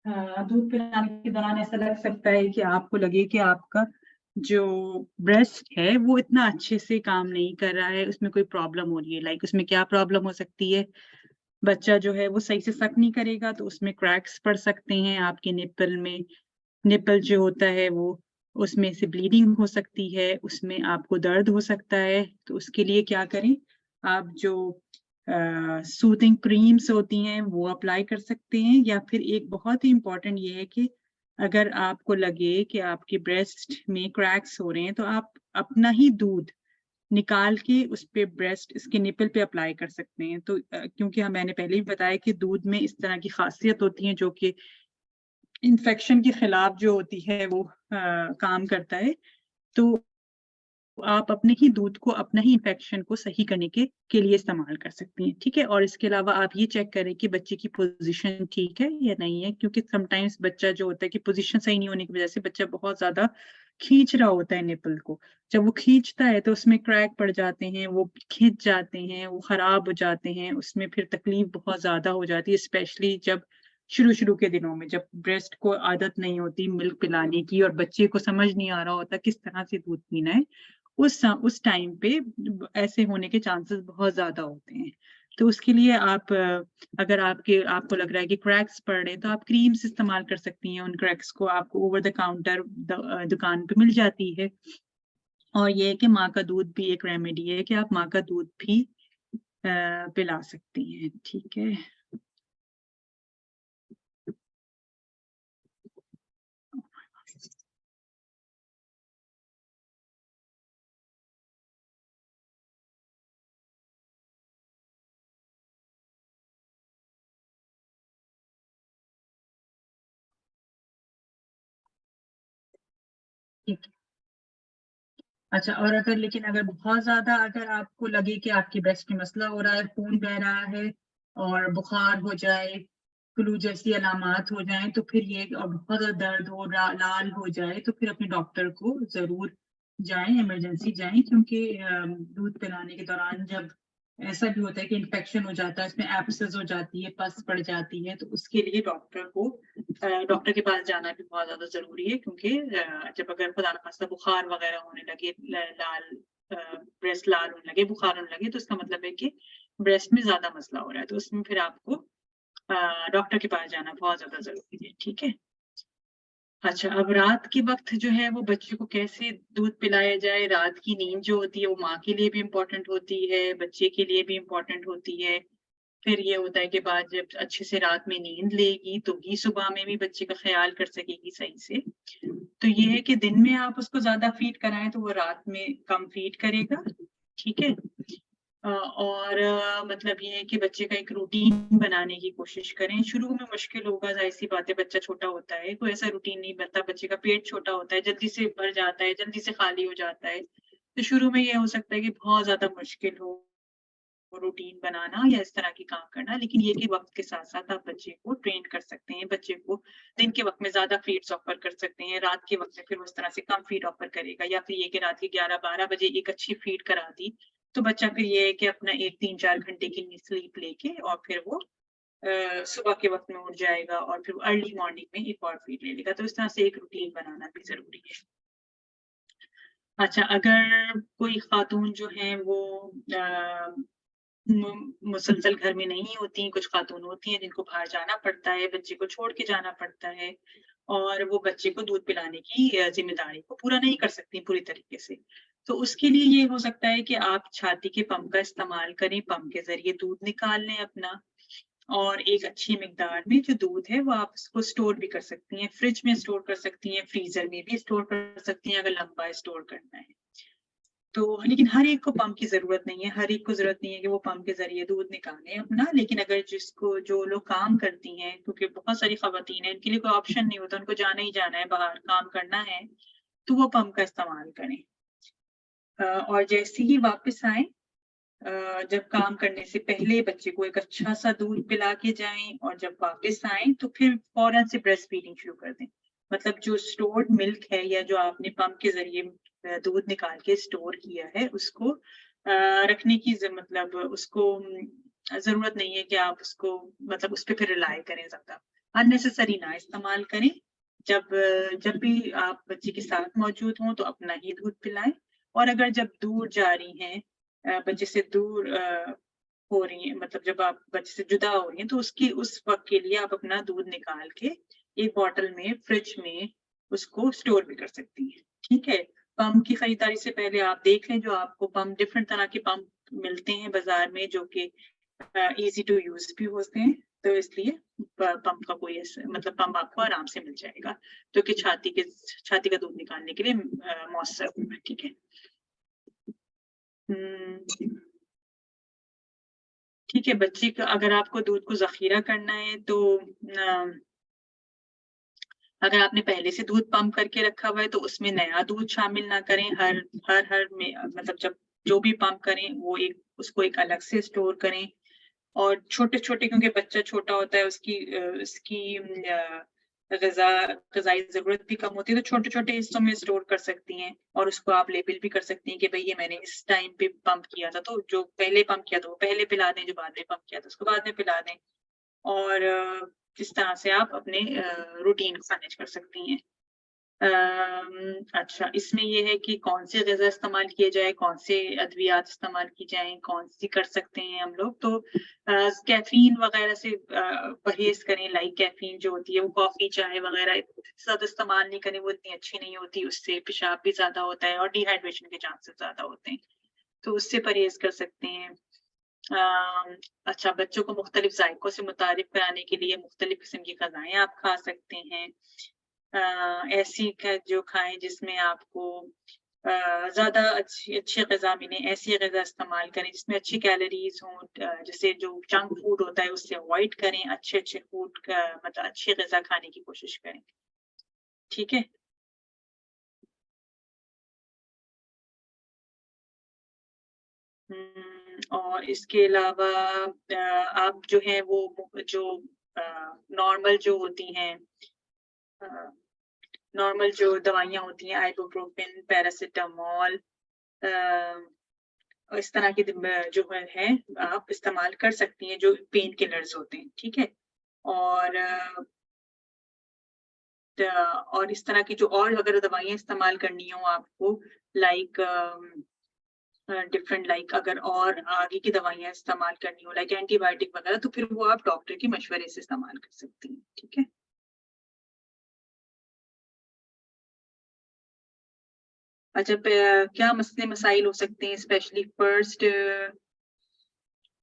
दूध पिलाने के दौरान ऐसा लग सकता है कि आपको लगे कि आपका जो ब्रेस्ट है वो इतना अच्छे से काम नहीं कर रहा है, उसमें कोई प्रॉब्लम हो रही है। लाइक उसमें क्या प्रॉब्लम हो सकती है? बच्चा जो है वो सही से सक नहीं करेगा तो उसमें क्रैक्स पड़ सकते हैं आपके निप्पल में। निप्पल जो होता है वो उसमें से ब्लीडिंग हो सकती है, उसमें आपको दर्द हो सकता है। तो उसके लिए क्या करें, आप जो सूथिंग क्रीम्स होती हैं वो अप्लाई कर सकते हैं, या फिर एक बहुत ही इम्पोर्टेंट ये है कि अगर आपको लगे कि आपके ब्रेस्ट में क्रैक्स हो रहे हैं तो आप अपना ही दूध निकाल के उस पे ब्रेस्ट इसके निपल पे अप्लाई कर सकते हैं। तो क्योंकि मैंने पहले भी बताया कि दूध में इस तरह की खासियत होती है जो कि इन्फेक्शन के खिलाफ जो होती है वो काम करता है। तो आप अपने ही दूध को अपना ही इन्फेक्शन को सही करने के लिए इस्तेमाल कर सकती हैं, ठीक है? और इसके अलावा आप ये चेक करें कि बच्चे की पोज़ीशन ठीक है या नहीं है, क्योंकि समटाइम्स बच्चा जो होता है कि पोज़ीशन सही नहीं होने की वज़ह से बच्चा बहुत ज़्यादा खींच रहा होता है निपल को। जब वो खींचता है तो उसमें क्रैक पड़ जाते हैं, वो खिंच जाते हैं, वो ख़राब हो जाते हैं, उसमें फिर तकलीफ़ बहुत ज़्यादा हो जाती है, स्पेशली जब शुरू-शुरू के दिनों में, जब ब्रेस्ट को आदत नहीं होती मिल्क पिलाने की और बच्चे को समझ नहीं आ रहा होता किस तरह से दूध पीना है। उस टाइम पे ऐसे होने के चांसेस बहुत ज़्यादा होते हैं। तो उसके लिए आप अगर आपको लग रहा है कि क्रैक्स पड़ रहे हैं, तो आप क्रीम्स इस्तेमाल कर सकती हैं। उन क्रैक्स को आपको ओवर द काउंटर दुकान पे मिल जाती है। और ये है कि माँ का दूध भी एक रेमेडी है कि आप माँ का दूध भी पिला सकती हैं, ठीक है? ठीक है। अच्छा, और लेकिन अगर बहुत ज़्यादा अगर आपको लगे कि आपके ब्रेस्ट में मसला हो रहा है, खून बह रहा है और बुखार हो जाए, फ्लू जैसी अलामात हो जाएँ, तो फिर ये और बहुत ज़्यादा दर्द हो, लाल हो जाए, तो फिर अपने डॉक्टर को ज़रूर जाएँ, इमरजेंसी जाएँ, क्योंकि दूध पिलाने के दौरान जब ऐसा भी होता है कि इन्फेक्शन हो जाता है, उसमें एब्सेस हो जाती है, पस पड़ जाती है, तो उसके लिए डॉक्टर के पास जाना भी बहुत ज़्यादा ज़रूरी है, क्योंकि जब अगर खुदा ना खास्ता बुखार वगैरह होने लगे, ब्रेस्ट लाल होने लगे, बुखार होने लगे, तो इसका मतलब है कि ब्रेस्ट में ज़्यादा मसला हो रहा है, तो उसमें फिर आपको डॉक्टर के पास जाना बहुत ज़्यादा ज़रूरी है, ठीक है? अच्छा, अब रात के वक़्त जो है वो बच्चे को कैसे दूध पिलाया जाए, रात की नींद जो होती है वो माँ के लिए भी इम्पोर्टेंट होती है, बच्चे के लिए भी इम्पोर्टेंट होती है। फिर ये होता है कि बाद जब अच्छे से रात में नींद लेगी, तो ही सुबह में भी बच्चे का ख़्याल कर सकेगी सही से। तो ये है कि दिन में आप उसको ज़्यादा फ़ीड कराएँ, तो वो रात में कम फ़ीड करेगा, ठीक है? और मतलब ये है कि बच्चे का एक रूटीन बनाने की कोशिश करें। शुरू में मुश्किल होगा, ज़ाहिर-सी बात है, बच्चा छोटा होता है, कोई ऐसा रूटीन नहीं बनता, बच्चे का पेट छोटा होता है, जल्दी से भर जाता है, जल्दी से खाली हो जाता है। तो शुरू में ये हो सकता है कि बहुत ज़्यादा मुश्किल हो रूटीन बनाना या इस तरह के काम करना, लेकिन ये कि वक़्त के साथ-साथ आप बच्चे को ट्रेन कर सकते हैं। बच्चे को दिन के वक़्त में ज़्यादा फ़ीड्स ऑफ़र कर सकते हैं, रात के वक़्त में फिर उस तरह से कम फ़ीड ऑफ़र करेगा, या फिर ये कि रात के 11-12 बजे एक अच्छी फ़ीड करा दी, तो बच्चा फिर ये है कि अपना एक 3-4 घंटे की स्लीप लेके और फिर वो सुबह के वक़्त में उठ जाएगा और फिर अर्ली मॉर्निंग में एक और फ़ीड ले लेगा। तो इस तरह से एक रूटीन बनाना भी ज़रूरी है। अच्छा, अगर कोई ख़ातून जो हैं वो अ मुसलसल घर में नहीं होती, कुछ खातून होती हैं जिनको बाहर जाना पड़ता है, बच्चे को छोड़ के जाना पड़ता है और वो बच्चे को दूध पिलाने की ज़िम्मेदारी को पूरा नहीं कर सकती पूरी तरीके से। तो उसके लिए ये हो सकता है कि आप छाती के पंप का इस्तेमाल करें, पंप के ज़रिए दूध निकाल लें अपना, और एक अच्छी मिकदार में जो दूध है वो आप उसको स्टोर भी कर सकती हैं, फ्रिज में स्टोर कर सकती हैं, फ्रीज़र में भी स्टोर कर सकती हैं अगर लंबा स्टोर करना है। तो लेकिन हर एक को पंप की ज़रूरत नहीं है, हर एक को ज़रूरत नहीं है कि वो पंप के ज़रिए दूध निकालें अपना, लेकिन अगर जो लोग काम करती हैं, क्योंकि बहुत सारी ख़वातीन हैं, इनके लिए कोई ऑप्शन नहीं होता, उनको जाना ही जाना है बाहर, काम करना है, तो वो पंप का इस्तेमाल करें। और जैसे ही वापस आएँ, जब काम करने से पहले बच्चे को एक अच्छा-सा दूध पिला के जाएँ और जब वापस आएँ, तो फिर फ़ौरन से ब्रेस्ट फीडिंग शुरू कर दें। मतलब जो स्टोर्ड मिल्क है या जो आपने पंप के ज़रिए दूध निकाल के स्टोर किया है, उसको रखने की मतलब उसको ज़रूरत नहीं है कि आप उसको मतलब उस पे फिर रिलाय करें ज़्यादा। अननेसेसरी ना इस्तेमाल करें। जब भी आप बच्चे के साथ मौजूद हों तो अपना ही दूध पिलाएं, और अगर जब दूर जा रही हैं, बच्चे से दूर हो रही हैं, मतलब जब आप बच्चे से जुदा हो रही हैं, तो उस वक्त के लिए आप अपना दूध निकाल के एक बॉटल में फ्रिज में उसको स्टोर भी कर सकती हैं। ठीक है। पंप की खरीदारी से पहले आप देख लें, जो आपको पंप डिफरेंट तरह के पंप मिलते हैं बाजार में, जो कि ईजी टू यूज भी होते हैं। तो इसलिए पंप का कोई मतलब पंप आपको आराम से मिल जाएगा, जो कि छाती का दूध निकालने के लिए मौसर होगा। ठीक है। ठीक है। बच्चे का अगर आपको दूध को जखीरा करना है तो अगर आपने पहले से दूध पंप करके रखा हुआ है तो उसमें नया दूध शामिल ना करें। हर में मतलब जब जो भी पंप करें वो उसको एक अलग से स्टोर करें। और छोटे-छोटे, क्योंकि बच्चा छोटा होता है, उसकी ग़िज़ाई ज़रूरत भी कम होती है, तो छोटे-छोटे हिस्सों में स्टोर कर सकती हैं, और उसको आप लेबल भी कर सकती हैं कि भई ये मैंने इस टाइम पे पंप किया था, तो जो पहले पंप किया था वो पहले पिला दें, जो बाद में पंप किया था उसको बाद में पिला दें। और इस तरह से आप अपने रूटीन को मैनेज कर सकती हैं। अच्छा, इसमें ये है कि कौन से ग़िज़ा इस्तेमाल किए जाए, कौन से अद्वियात इस्तेमाल की जाएँ, कौन-सी कर सकते हैं हम लोग। तो कैफ़ीन वग़ैरह से परहेज़ करें। लाइक कैफ़ीन जो होती है वो कॉफ़ी, चाय वग़ैरह ज़्यादा इस्तेमाल नहीं करें, वो इतनी अच्छी नहीं होती, उससे पेशाब भी ज़्यादा होता है और डिहाइड्रेशन के चांसेस ज़्यादा होते हैं, तो उससे परहेज़ कर सकते हैं। अच्छा, बच्चों को मुख्तलिफ ज़ायकों से मुतारिफ कराने के लिए मुख्तलिफ किस्म की ग़िज़ाएँ आप खा सकते हैं। ऐसी जो खाएँ जिसमें आपको ज़्यादा अच्छी अच्छी ग़िज़ा मिले, ऐसी ग़िज़ा इस्तेमाल करें जिसमें अच्छी कैलोरीज़ हों। जैसे जो जंक फूड होता है उससे अवॉइड करें, अच्छे-अच्छे फूड का मतलब अच्छी ग़िज़ा खाने की कोशिश करें। ठीक है? और इसके अलावा आप जो है वो जो अ, नॉर्मल जो होती हैं, अ, नॉर्मल जो दवाइयाँ होती हैं, आइबुप्रोफेन, पैरासिटामॉल, इस तरह की जो है आप इस्तेमाल कर सकती हैं, जो पेन किलर्स होते हैं। ठीक है? और और इस तरह की जो और अगर दवाइयाँ इस्तेमाल करनी हो आपको, लाइक डिफरेंट, लाइक अगर और आगे की दवाइयाँ इस्तेमाल करनी हो, लाइक एंटीबायोटिक वगैरह, तो फिर वो आप डॉक्टर के मशवरे से इस्तेमाल कर सकती हैं। ठीक है? अच्छा, क्या मसले मसाइल हो सकते हैं, स्पेशली फर्स्ट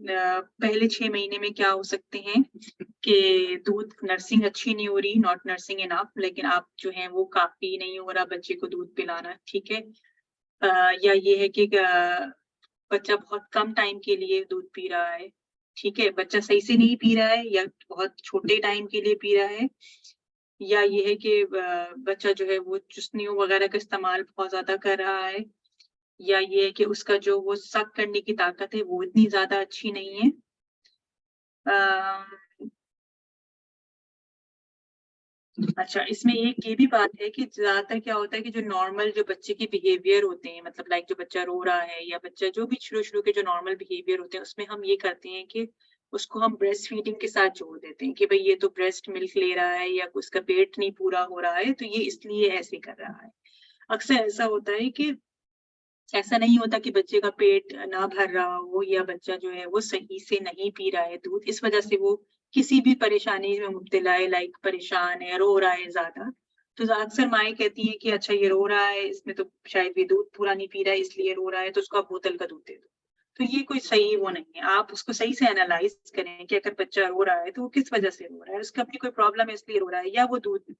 पहले 6 महीने में क्या हो सकते हैं कि दूध नर्सिंग अच्छी नहीं हो रही, नॉट नर्सिंग इनफ, लेकिन आप जो हैं वो काफ़ी नहीं हो रहा बच्चे को दूध पिलाना। ठीक है? या ये है कि बच्चा बहुत कम टाइम के लिए दूध पी रहा है। ठीक है? बच्चा सही से नहीं पी रहा है, या बहुत छोटे टाइम के लिए पी रहा है, या ये है कि बच्चा जो है वो चुस्नियों वगैरह का इस्तेमाल बहुत ज़्यादा कर रहा है, या ये है कि उसका जो वो सक करने की ताकत है वो इतनी ज़्यादा अच्छी नहीं है। अ, अच्छा, इसमें एक ये भी बात है कि ज़्यादातर क्या होता है कि जो नॉर्मल जो बच्चे के बिहेवियर होते हैं, मतलब लाइक जो बच्चा रो रहा है, या बच्चा जो भी शुरू-शुरू के जो नॉर्मल बिहेवियर होते हैं, उसमें हम ये करते हैं कि उसको हम ब्रेस्ट फीडिंग के साथ जोड़ देते हैं कि भई ये तो ब्रेस्ट मिल्क ले रहा है, या उसका पेट नहीं पूरा हो रहा है, तो ये इसलिए ऐसे कर रहा है। अक्सर ऐसा होता है कि ऐसा नहीं होता कि बच्चे का पेट ना भर रहा हो, या बच्चा जो है वो सही से नहीं पी रहा है दूध, इस वजह से वो किसी भी परेशानी में मुब्तला है, लाइक परेशान है, रो रहा है ज़्यादा। तो अक्सर माएँ कहती हैं कि अच्छा ये रो रहा है, इसमें तो शायद ये दूध पूरा नहीं पी रहा है इसलिए रो रहा है, तो उसको आप बोतल का दूध दे दो। तो ये कोई सही वो नहीं है। आप उसको सही से एनालाइज़ करें कि अगर बच्चा रो रहा है तो वो किस वजह से रो रहा है? उसको अपनी कोई प्रॉब्लम है इसलिए रो रहा है, या वो दूध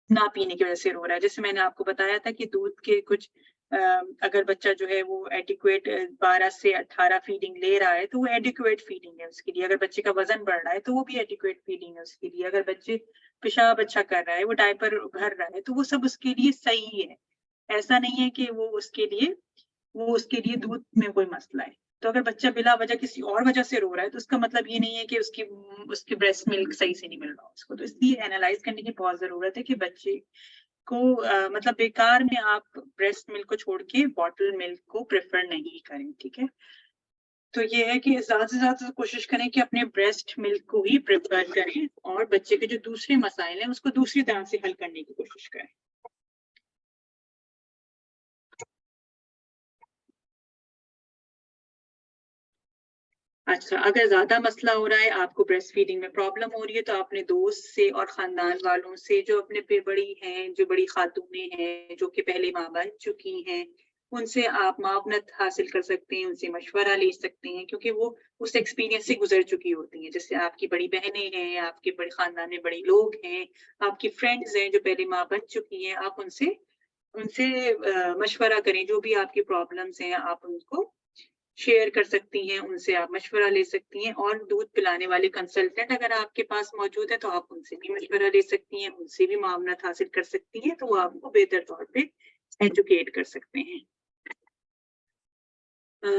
ना पीने की वजह से रो रहा है। जैसे मैंने आपको बताया था कि दूध के कुछ अ, अगर बच्चा जो है वो एडिक्वेट 12 से 18 फीडिंग ले रहा है, तो वो एडिक्वेट फीडिंग है उसके लिए। अगर बच्चे का वज़न बढ़ रहा है, तो वो भी एडिक्वेट फीडिंग है उसके लिए। अगर बच्चे पेशाब अच्छा कर रहा है, वो डायपर भर रहा है, तो वो सब उसके लिए सही है। ऐसा नहीं है कि वो उसके लिए दूध में कोई मसला है। तो अगर बच्चा बिला वजह किसी और वजह से रो रहा है, तो उसका मतलब ये नहीं है कि उसकी ब्रेस्ट मिल्क सही से नहीं मिल रहा उसको। तो इसलिए एनालाइज़ करने की बहुत ज़रूरत है कि बच्चे को मतलब बेकार में आप ब्रेस्ट मिल्क को छोड़ के बॉटल मिल्क को प्रेफ़र नहीं करें, ठीक है? तो ये है कि ज़्यादा से ज़्यादा कोशिश करें कि अपने ब्रेस्ट मिल्क को ही प्रेफ़र करें और बच्चे के जो दूसरे मसाइल हैं उसको दूसरी तरह से हल करने की कोशिश करें। अच्छा, अगर ज़्यादा मसला हो रहा है, आपको ब्रेस्ट फीडिंग में प्रॉब्लम हो रही है, तो अपने दोस्त से और ख़ानदान वालों से जो अपने पे बड़ी हैं, जो बड़ी ख़ातूनें हैं, जो कि पहले माँ बन चुकी हैं, उनसे आप मावनत हासिल कर सकते हैं, उनसे मशवरा ले सकते हैं क्योंकि वो उस एक्सपीरियंस से गुज़र चुकी होती हैं। जैसे आपकी बड़ी बहनें हैं, आपके बड़े ख़ानदान में बड़े लोग हैं, आपकी फ्रेंड्स हैं जो पहले माँ बन चुकी हैं, आप उनसे उनसे मशवरा करें, जो भी आपकी प्रॉब्लम्स हैं, आप उनको शेयर कर सकती हैं, उनसे आप मशवरा ले सकती हैं और दूध पिलाने वाले कंसल्टेंट अगर आपके पास मौजूद है, तो आप उनसे भी मशवरा ले सकती हैं, उनसे भी मामलात हासिल कर सकती हैं, तो वो आपको बेहतर तौर पे एजुकेट कर सकते हैं। अ,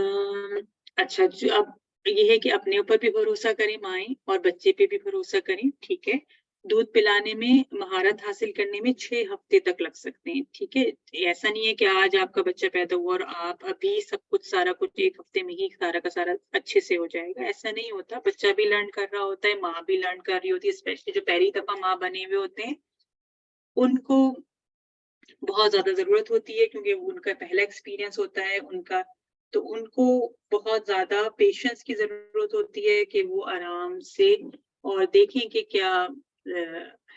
अच्छा जो अब ये है कि अपने ऊपर भी भरोसा करें माएँ और बच्चे पे भी भरोसा करें, ठीक है? दूध पिलाने में महारत हासिल करने में 6 हफ्ते तक लग सकते हैं, ठीक है? ऐसा नहीं है कि आज आपका बच्चा पैदा हुआ और आप अभी सब कुछ सारा कुछ 1 हफ्ते में ही सारा का सारा अच्छे से हो जाएगा, ऐसा नहीं होता। बच्चा भी लर्न कर रहा होता है, माँ भी लर्न कर रही होती है, स्पेशली जो पहली दफ़ा माँ बने हुए होते हैं, उनको बहुत ज़्यादा ज़रूरत होती है क्योंकि उनका पहला एक्सपीरियंस होता है उनका, तो उनको बहुत ज़्यादा पेशेंस की ज़रूरत होती है कि वो आराम से और देखें कि क्या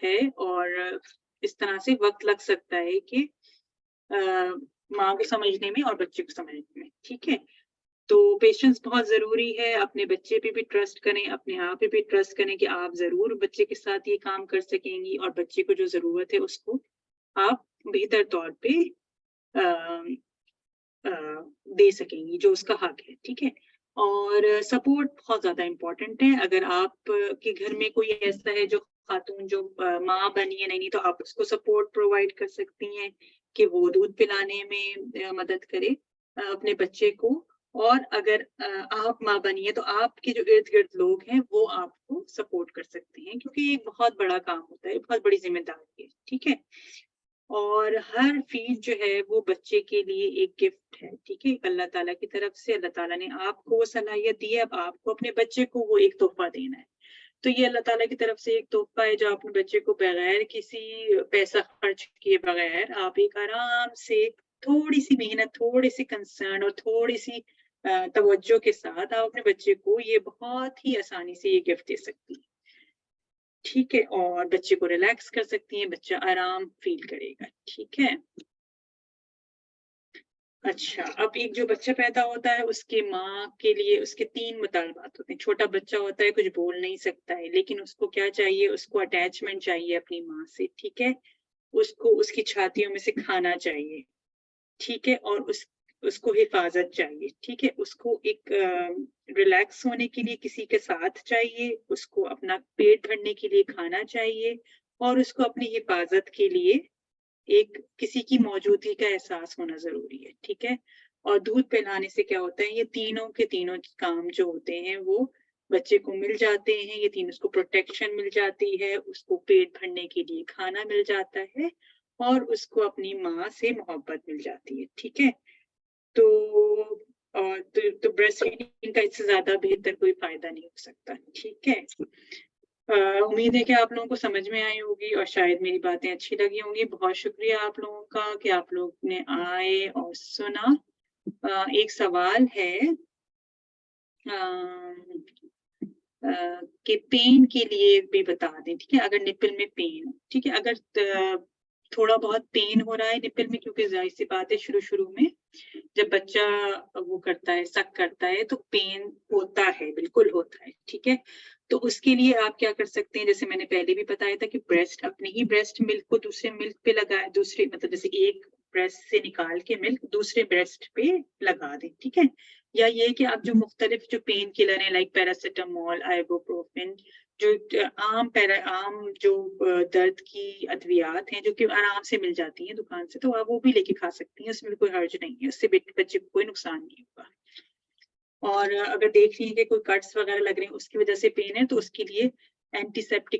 है और इस तरह से वक़्त लग सकता है कि अ, माँ को समझने में और बच्चे को समझने में, ठीक है? तो पेशेंस बहुत ज़रूरी है, अपने बच्चे पे भी ट्रस्ट करें, अपने आप पे भी ट्रस्ट करें कि आप ज़रूर बच्चे के साथ ये काम कर सकेंगी और बच्चे को जो ज़रूरत है उसको आप बेहतर तौर पे अ अ, दे सकेंगी, जो उसका हक है, ठीक है? और सपोर्ट बहुत ज़्यादा इम्पोर्टेंट है, अगर आप के घर में कोई ऐसा है जो खातून जो माँ बनी है नहीं, तो आप उसको सपोर्ट प्रोवाइड कर सकती हैं कि वो दूध पिलाने में मदद करे अपने बच्चे को और अगर आप माँ बनी है, तो आपके जो इर्द-गिर्द लोग हैं, वो आपको सपोर्ट कर सकते हैं क्योंकि ये एक बहुत बड़ा काम होता है, बहुत बड़ी ज़िम्मेदारी है, ठीक है? और हर फ़ीड जो है वो बच्चे के लिए एक गिफ्ट है, ठीक है? अल्लाह ताला की तरफ से अल्लाह ताला ने आपको वो सलाहियत दी है, अब आपको अपने बच्चे को वो एक तोहफ़ा देना है। तो ये अल्लाह ताला की तरफ से एक तोहफ़ा है जो अपने बच्चे को बगैर किसी पैसा खर्च किए बगैर आप एक आराम से थोड़ी-सी मेहनत, थोड़े-से कंसर्न और थोड़ी-सी तवज्जो के साथ आप अपने बच्चे को ये बहुत ही आसानी से ये गिफ्ट दे सकती हैं। ठीक है? और बच्चे को रिलैक्स कर सकती हैं, बच्चा आराम फ़ील करेगा, ठीक है? अच्छा, अब एक जो बच्चा पैदा होता है उसके माँ के लिए उसके 3 मुतालबात होते हैं। छोटा बच्चा होता है, कुछ बोल नहीं सकता है, लेकिन उसको क्या चाहिए, उसको अटैचमेंट चाहिए अपनी माँ से, ठीक है? उसको उसकी छातियों में से खाना चाहिए, ठीक है? और उसको हिफ़ाज़त चाहिए, ठीक है? उसको एक रिलैक्स होने के लिए किसी के साथ चाहिए, उसको अपना पेट भरने के लिए खाना चाहिए और उसको अपनी हिफ़ाज़त के लिए एक किसी की मौजूदगी का एहसास होना ज़रूरी है, ठीक है? और दूध पिलाने से क्या होता है, ये तीनों के तीनों काम जो होते हैं, वो बच्चे को मिल जाते हैं, ये तीनों उसको प्रोटेक्शन मिल जाती है, उसको पेट भरने के लिए खाना मिल जाता है और उसको अपनी माँ से मोहब्बत मिल जाती है, ठीक है? तो तो ब्रेस्ट फीडिंग का इससे ज़्यादा बेहतर कोई फ़ायदा नहीं हो सकता, ठीक है? उम्मीद है कि आप लोगों को समझ में आई होगी और शायद मेरी बातें अच्छी लगी होंगी। बहुत शुक्रिया आप लोगों का कि आप लोग ने आए और सुना। एक सवाल है अ कि पेन के लिए भी बता दें, ठीक है? अगर निप्पल में पेन हो, ठीक है? अगर थोड़ा बहुत पेन हो रहा है निप्पल में क्योंकि ज़ाहिर-सी बात है शुरू-शुरू में जब बच्चा वो करता है, सक करता है तो पेन होता है, बिल्कुल होता है, ठीक है? तो उसके लिए आप क्या कर सकते हैं, जैसे मैंने पहले भी बताया था कि ब्रेस्ट अपने ही ब्रेस्ट मिल्क को दूसरे मिल्क पे लगाएँ, दूसरे मतलब जैसे एक ब्रेस्ट से निकाल के मिल्क दूसरे ब्रेस्ट पे लगा दें, ठीक है? या ये कि आप जो मुख्तलिफ जो पेन किलर हैं लाइक पैरासिटामोल, आइबुप्रोफेन जो आम जो दर्द की अद्वियात हैं जो कि आराम से मिल जाती हैं दुकान से, तो आप वो भी लेके खा सकती हैं, उसमें कोई हर्ज नहीं है, उससे बच्चे को कोई नुकसान नहीं होगा। और अगर देख रही हैं कि कोई कट्स वगैरह लग रहे हैं, उसकी वजह से पेन है, तो उसके लिए एंटीसेप्टिक